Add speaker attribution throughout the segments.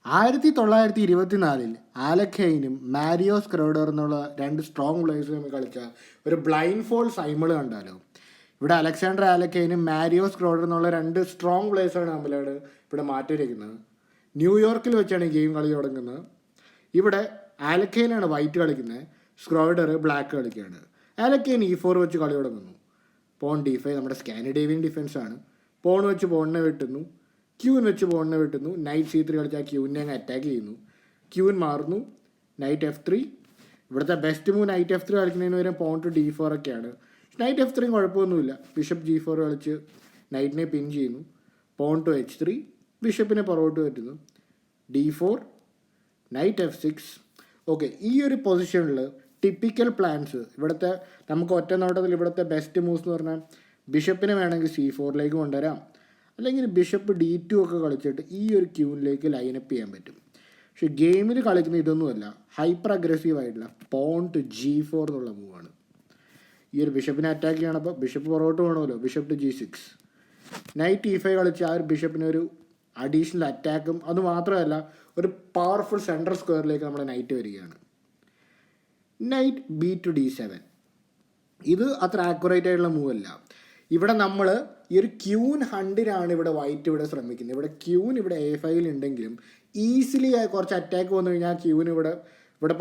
Speaker 1: 1924 ആലഖൈനും Mario സ്ക്രോഡർ എന്നുള്ള രണ്ട് strong players തമ്മിൽ കളിച്ച ഒരു ബ്ലൈൻഡ് ഫോൾ സൈമിൾ കണ്ടാലോ. ഇവിടെ അലക്സാണ്ടർ ആലഖൈനും മാരിയോ സ്ക്രോഡർ എന്നുള്ള രണ്ട് സ്ട്രോങ് പ്ലേയേഴ്സാണ് തമ്മിലാണ് ഇവിടെ മാറ്റിയിരിക്കുന്നത്. ന്യൂയോർക്കിൽ വെച്ചാണ് ഈ ഗെയിം കളി തുടങ്ങുന്നത്. ഇവിടെ ആലഖൈനാണ് വൈറ്റ് കളിക്കുന്നത്, സ്ക്രോഡർ ബ്ലാക്ക് കളിക്കുകയാണ്. ആലഖൈൻ E4 വെച്ച് കളി തുടങ്ങുന്നു. പോൺ D5 നമ്മുടെ സ്കാൻഡിനേവിയൻ ഡിഫൻസാണ്. പോൺ വെച്ച് പോണിനെ വെട്ടുന്നു, ക്യൂൻ വെച്ച് പോണിനെ വെട്ടുന്നു. നൈറ്റ് C3 കളിച്ചാൽ ക്യൂവിനെ അങ്ങ് അറ്റാക്ക് ചെയ്യുന്നു. ക്യൂൻ മാറുന്നു, നൈറ്റ് F3. ഇവിടുത്തെ ബെസ്റ്റ് മൂവ് നൈറ്റ് F3 കളിക്കുന്നതിന് വരെ പോൺ ടു D4 ഒക്കെയാണ്. നൈറ്റ് F3 കുഴപ്പമൊന്നുമില്ല. ബിഷപ്പ് G4 കളിച്ച് നൈറ്റിനെ പിൻ ചെയ്യുന്നു. പോൺ ടു H3, ബിഷപ്പിനെ പുറകോട്ട് പറ്റുന്നു. D4, night F6. ഓക്കെ, ഈ ഒരു പൊസിഷനിൽ ടിപ്പിക്കൽ പ്ലാൻസ് ഇവിടുത്തെ നമുക്ക് ഒറ്റ നോട്ടത്തിൽ ഇവിടുത്തെ ബെസ്റ്റ് മൂവ്സ് എന്ന് പറഞ്ഞാൽ ബിഷപ്പിനെ വേണമെങ്കിൽ C4 കൊണ്ടുവരാം, അല്ലെങ്കിൽ ബിഷപ്പ് D2 ഒക്കെ കളിച്ചിട്ട് ഈ ഒരു ക്യൂനിലേക്ക് ലൈനപ്പ് ചെയ്യാൻ പറ്റും. പക്ഷെ ഗെയിമിൽ കളിക്കുന്ന ഇതൊന്നുമല്ല, ഹൈപ്പർ അഗ്രസീവ് ആയിട്ടുള്ള പോൺ ടു G4 എന്നുള്ള മൂവാണ്. ഈ ഒരു ബിഷപ്പിനെ അറ്റാക്ക് ചെയ്യണപ്പോൾ ബിഷപ്പ് പുറകോട്ട് വേണമല്ലോ, bishop to G6. Night E5 കളിച്ച് ആ ഒരു ബിഷപ്പിന് ഒരു അഡീഷണൽ അറ്റാക്കും, അതുമാത്രമല്ല ഒരു പവർഫുൾ സെൻട്രൽ സ്ക്വയറിലേക്ക് നമ്മുടെ നൈറ്റ് വരികയാണ്. Knight B to D7. ഇത് അത്ര ആക്യുറേറ്റ് ആയിട്ടുള്ള മൂവല്ല. ഇവിടെ നമ്മൾ ഈ ഒരു ക്യൂൻ ഹണ്ടിനാണ് ഇവിടെ വൈറ്റ് ഇവിടെ ശ്രമിക്കുന്നത്. ഇവിടെ ക്യൂൻ ഇവിടെ A5 ഉണ്ടെങ്കിലും ഈസിലി കുറച്ച് അറ്റാക്ക് വന്നു കഴിഞ്ഞാൽ ക്യൂൻ ഇവിടെ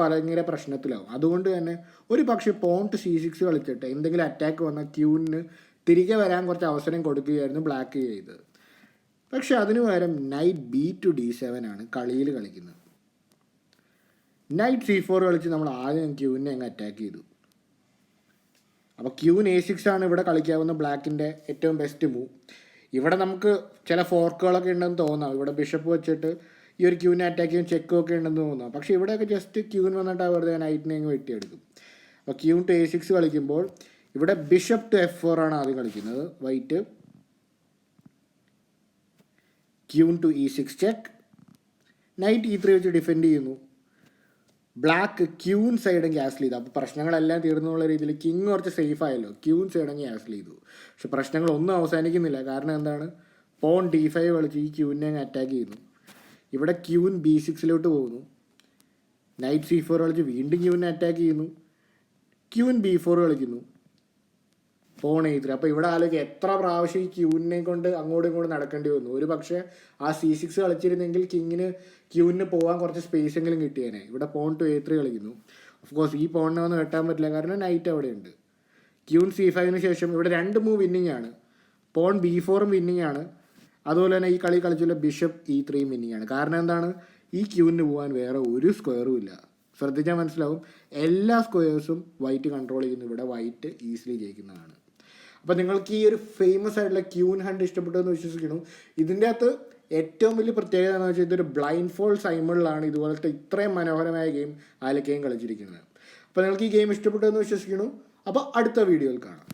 Speaker 1: ഭയങ്കര പ്രശ്നത്തിലാവും. അതുകൊണ്ട് തന്നെ ഒരു പക്ഷേ പോൺ ടു C6 കളിച്ചിട്ട് എന്തെങ്കിലും അറ്റാക്ക് വന്നാൽ ക്യൂവിന് തിരികെ വരാൻ കുറച്ച് അവസരം കൊടുക്കുകയായിരുന്നു ബ്ലാക്ക് ചെയ്തത്. പക്ഷെ അതിനു പകരം നൈറ്റ് B ടു D7 ആണ് കളിയിൽ കളിക്കുന്നത്. നൈറ്റ് C4 കളിച്ച് നമ്മൾ ആദ്യം ക്യൂവിനെ അങ്ങ് അറ്റാക്ക് ചെയ്തു. അപ്പോൾ ക്യൂൻ A6 ആണ് ഇവിടെ കളിക്കാവുന്ന ബ്ലാക്കിൻ്റെ ഏറ്റവും ബെസ്റ്റ് മൂവ്. ഇവിടെ നമുക്ക് ചില ഫോർക്കുകളൊക്കെ ഉണ്ടെന്ന് തോന്നാം. ഇവിടെ ബിഷപ്പ് വെച്ചിട്ട് ഈ ഒരു ക്യൂവിനെ അറ്റാക്ക് ചെയ്യും, ചെക്കും ഒക്കെ ഉണ്ടെന്ന് തോന്നാം. പക്ഷേ ഇവിടെയൊക്കെ ജസ്റ്റ് ക്യൂൻ വന്നിട്ട് വെറുതെ നൈറ്റിനെ അങ്ങ് വെട്ടിയെടുക്കും. അപ്പോൾ ക്യൂൻ ടു A6 കളിക്കുമ്പോൾ ഇവിടെ ബിഷപ്പ് ടു F4 ആണ് ആദ്യം കളിക്കുന്നത് white. Queen to E6 check. Knight E3 വെച്ച് ഡിഫെൻഡ് ചെയ്യുന്നു. ബ്ലാക്ക് ക്യൂൻ സൈഡും ക്യാൻസൽ ചെയ്തു. അപ്പോൾ പ്രശ്നങ്ങളെല്ലാം തീർന്നുള്ള രീതിയിൽ കിങ് കുറച്ച് സേഫ് ആയല്ലോ, ക്യൂൻ സൈഡും ക്യാൻസൽ ചെയ്തു. പക്ഷെ പ്രശ്നങ്ങളൊന്നും അവസാനിക്കുന്നില്ല. കാരണം എന്താണ്, പോൺ D5 കളിച്ച് ഈ ക്യൂവിനെ അങ്ങ് അറ്റാക്ക് ചെയ്യുന്നു. ഇവിടെ ക്യൂൻ B6 പോകുന്നു. നൈറ്റ് C4 കളിച്ച് വീണ്ടും ക്യൂവിനെ അറ്റാക്ക് ചെയ്യുന്നു. ക്യൂൻ B4 കളിക്കുന്നു, പോൺ A3. അപ്പോൾ ഇവിടെ ആലോചിക്കുക എത്ര പ്രാവശ്യം ഈ ക്യൂവിനെ കൊണ്ട് അങ്ങോട്ടും ഇങ്ങോട്ടും നടക്കേണ്ടി വന്നു. ഒരു പക്ഷേ ആ C6 കളിച്ചിരുന്നെങ്കിൽ ക്യൂവിന് പോകാൻ കുറച്ച് സ്പേസ് എങ്കിലും കിട്ടിയേനെ. ഇവിടെ പോൺ ടു A3 കളിക്കുന്നു. ഓഫ് കോഴ്സ് ഈ പോണിനെ ഒന്നും വെട്ടാൻ പറ്റില്ല, കാരണം നൈറ്റ് അവിടെയുണ്ട്. ക്യൂൻ C5 ശേഷം ഇവിടെ രണ്ട് മൂവ് വിന്നിങ് ആണ്. പോൺ B4 വിന്നിങ് ആണ്. അതുപോലെ തന്നെ ഈ കളി കളിച്ചുള്ള ബിഷപ്പ് E3 വിന്നിങ് ആണ്. കാരണം എന്താണ്, ഈ ക്യൂവിന് പോകാൻ വേറെ ഒരു സ്ക്വയറും ഇല്ല. ശ്രദ്ധിച്ചാൽ മനസ്സിലാവും, എല്ലാ സ്ക്വയേഴ്സും വൈറ്റ് കൺട്രോൾ ചെയ്യുന്നു. ഇവിടെ വൈറ്റ് ഈസിലി ജയിക്കുന്നതാണ്. അപ്പോൾ നിങ്ങൾക്ക് ഈ ഒരു ഫേമസ് ആയിട്ടുള്ള ക്യൂൻ ഹണ്ട് ഇഷ്ടപ്പെട്ടു എന്ന് വിശ്വസിക്കുന്നു. ഇതിൻ്റെ അകത്ത് ഏറ്റവും വലിയ പ്രത്യേകത എന്ന് വെച്ചാൽ ഇതൊരു ബ്ലൈൻഡ് ഫോൾ സൈമിളിലാണ് ഇതുപോലത്തെ ഇത്രയും മനോഹരമായ ഗെയിം ആലക്കയും കളിച്ചിരിക്കുന്നത്. അപ്പോൾ നിങ്ങൾക്ക് ഈ ഗെയിം ഇഷ്ടപ്പെട്ടു എന്ന് വിശ്വസിക്കുന്നു. അപ്പോൾ അടുത്ത വീഡിയോയിൽ കാണാം.